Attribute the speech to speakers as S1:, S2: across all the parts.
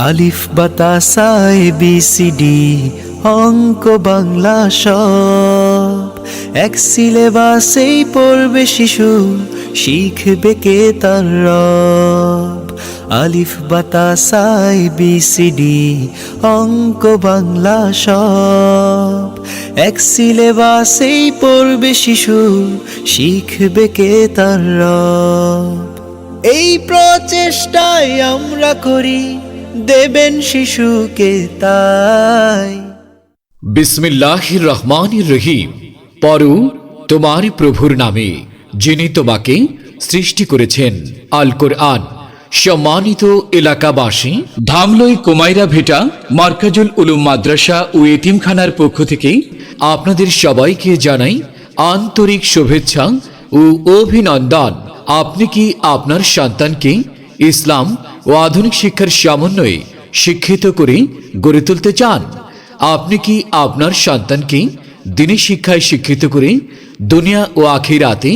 S1: আলিফ বাতা সা A B C D অঙ্ক বাংলা সব এক সিলেবাসেই পড়বে শিশু, শিখবে কে তার রব। আলিফ বাতা সা এ বি সি ডি অঙ্ক বাংলা সব এক সিলেবাসেই পড়বে শিশু, শিখবে কে তার রব। এই প্রচেষ্টায় আমরা করি দেবেন শিশুকে তাই।
S2: বিসমিল্লাহির রহমানির রহিম। পড়ো তোমার প্রভুর নামে, যিনি তোমাকে সৃষ্টি করেছেন। আল কোরআন। সম্মানিত এলাকাবাসী, ধামলই কুমাইরা ভিটা মার্কাজুল উলুম মাদ্রাসা ও এতিমখানার পক্ষ থেকে আপনাদের সবাইকে জানাই আন্তরিক শুভেচ্ছা ও অভিনন্দন। আপনি কি আপনার সন্তানকে ইসলাম ও আধুনিক শিক্ষার সমন্বয়ে শিক্ষিত করে গড়ে তুলতে চান? আপনি কি আপনার সন্তানকে দ্বীনি শিক্ষায় শিক্ষিত করে দুনিয়া ও আখিরাতে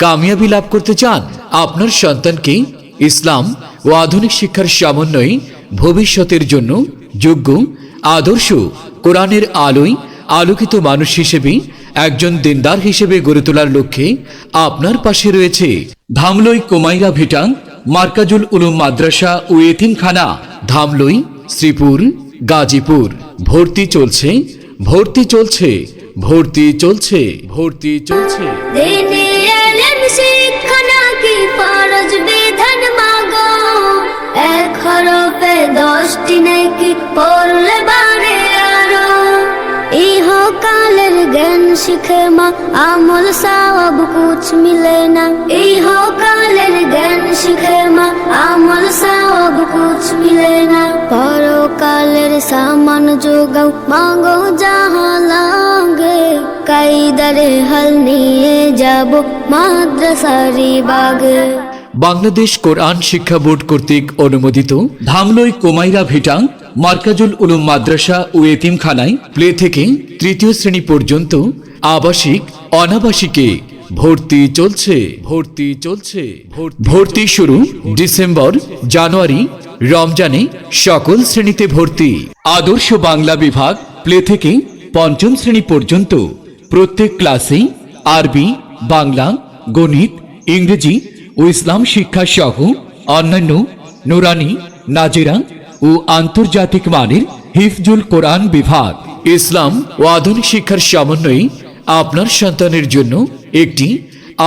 S2: কামিয়াবি লাভ করতে চান? আপনার সন্তানকে ইসলাম ও আধুনিক শিক্ষার সমন্বয়ে ভবিষ্যতের জন্য যোগ্য, আদর্শ, কোরআনের আলোয় আলোকিত মানুষ হিসেবে, একজন দিনদার হিসেবে গড়ে তোলার লক্ষ্যে আপনার পাশে রয়েছে ধামলই কুমাইরা ভিটা মার্কাজুল উলুম মাদ্রাসা ও এতিমখানা, ধামলই, শ্রীপুর, গাজীপুর। ভর্তি চলছে, ভর্তি চলছে, ভর্তি চলছে, ভর্তি চলছে।
S3: দিনে এলেম শিক্ষা নাকি ফরজ বিধান মাগো, এক হরফে 10টি নেকি পড়লে বাড়ে আরো। ইহকালের জ্ঞান শিখে মা আমল সওয়াব কুছ মিলে না। ইহকালের জ্ঞান শিখে মা আমল সওয়াব কুছ মিলে না। পরকালের সামান যোগাও মাগো যাহা লাগে, কাইদারে হাল নিয়ে যাব মাদ্রাসারি বাগে।
S2: বাংলাদেশ কোরআন শিক্ষা বোর্ড কর্তৃক অনুমোদিত ধামলই কুমাইরা ভিটা মার্কাজুল উলুম মাদ্রাসা ও এতিমখানায় প্লে থেকে তৃতীয় শ্রেণী পর্যন্ত আবাসিক, অনাবাসিকে ভর্তি চলছে, ভর্তি চলছে। ভর্তি শুরু ডিসেম্বর, জানুয়ারি, রমজানে সকল শ্রেণীতে ভর্তি। আদর্শ বাংলা বিভাগ প্লে থেকে পঞ্চম শ্রেণী পর্যন্ত প্রত্যেক ক্লাসেই আরবি, বাংলা, গণিত, ইংরেজি ও ইসলাম শিক্ষা সহ অন্যান্য নুরানি, নাজিরা ও আন্তর্জাতিক মানের হিফজুল কোরআন বিভাগ। ইসলাম ও আধুনিক শিক্ষার সমন্বয়ে আপনার সন্তানের জন্য একটি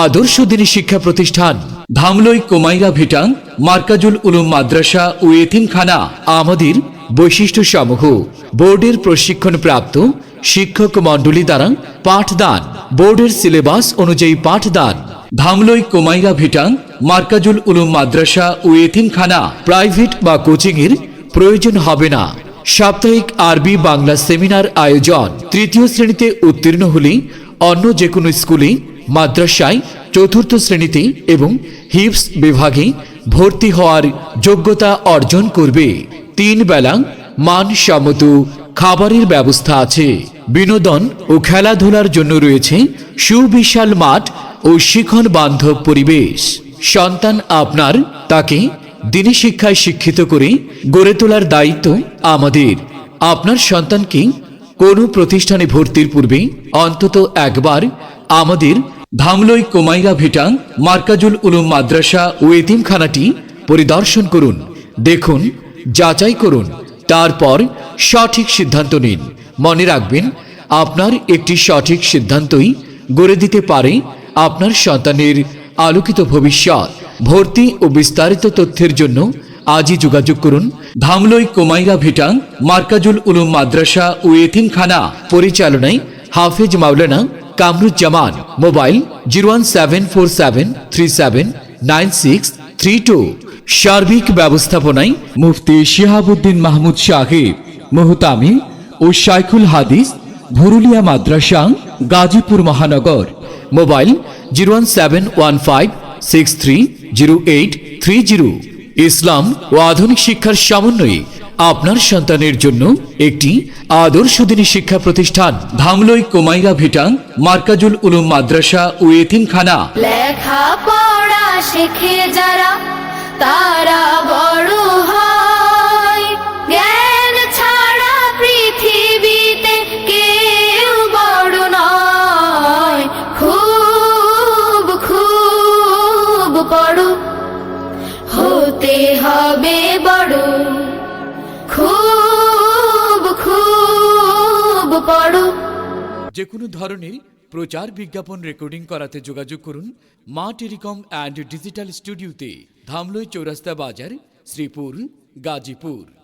S2: আদর্শ দ্বীনি শিক্ষা প্রতিষ্ঠান ধামলই কুমাইরা ভিটা মার্কাজুল উলুম মাদ্রাসা ও এতিমখানা। আমাদের বৈশিষ্ট্য সমূহ: বোর্ডের প্রশিক্ষণ প্রাপ্ত শিক্ষক মণ্ডলী দ্বারা পাঠদান, বোর্ডের সিলেবাস অনুযায়ী পাঠদান। ধামলই কুমাইরা ভিটা মার্কাজুল উলুম মাদ্রাসা ও এতিমখানা প্রাইভেট বা কোচিং এর প্রয়োজন হবে না। সাপ্তাহিক আরবি বাংলা সেমিনার আয়োজন। তৃতীয় শ্রেণীতে উত্তীর্ণ হলে অন্য যে কোনো স্কুলে, মাদ্রাসায় চতুর্থ শ্রেণীতে এবং হিফজ বিভাগে ভর্তি হওয়ার যোগ্যতা অর্জন করবে। 3 বেলা মানসম্মত খাবারের ব্যবস্থা আছে। বিনোদন ও খেলাধুলার জন্য রয়েছে সুবিশাল মাঠ ও শিখন বান্ধব পরিবেশ। সন্তান আপনার, তাকে দ্বীনি শিক্ষায় শিক্ষিত করে গড়ে তোলার দায়িত্ব আমাদের। আপনার সন্তানকে কোনো প্রতিষ্ঠানে ভর্তির পূর্বে অন্তত একবার আমাদের ধামলই কুমাইরা ভিটা মার্কাজুল উলুম মাদ্রাসা ও এতিমখানাটি পরিদর্শন করুন, দেখুন, যাচাই করুন, তারপর সঠিক সিদ্ধান্ত নিন। মনে রাখবেন, আপনার একটি সঠিক সিদ্ধান্তই গড়ে দিতে পারে আপনার সন্তানের আলোকিত ভবিষ্যৎ। ভর্তি ও বিস্তারিত তথ্যের জন্য আজই যোগাযোগ করুন ধামলই কুমাইরা ভিটা মার্কাজুল উলুম মাদ্রাসা ও এতিমখানা। পরিচালনায় হাফেজ মাওলানা কামরুজ্জামান। মোবাইল 01747379632। সার্বিক ব্যবস্থাপনায় মুফতি শিহাবুদ্দিন মাহমুদ সাহেব, মুহতামিম ও শাইখুল হাদিস, ভুরুলিয়া মাদ্রাসা, গাজীপুর মহানগর। মোবাইল 01715630830। ইসলাম ও আধুনিক শিক্ষার সমন্বয়ে আপনার সন্তানের জন্য একটি আদর্শ দ্বীনি শিক্ষা প্রতিষ্ঠান ধামলই কুমাইরা ভিটা মার্কাজুল উলুম মাদ্রাসা ও এতিমখানা।
S3: লেখা পড়া শিখে যারা তারা বড় হয়, পড়ো।
S2: যে কোনো ধরনের প্রচার বিজ্ঞাপন রেকর্ডিং করাতে যোগাযোগ করুন মা টেলিকম অ্যান্ড ডিজিটাল স্টুডিওতে, ধামলই চৌরাস্তা বাজার, শ্রীপুর, গাজীপুর।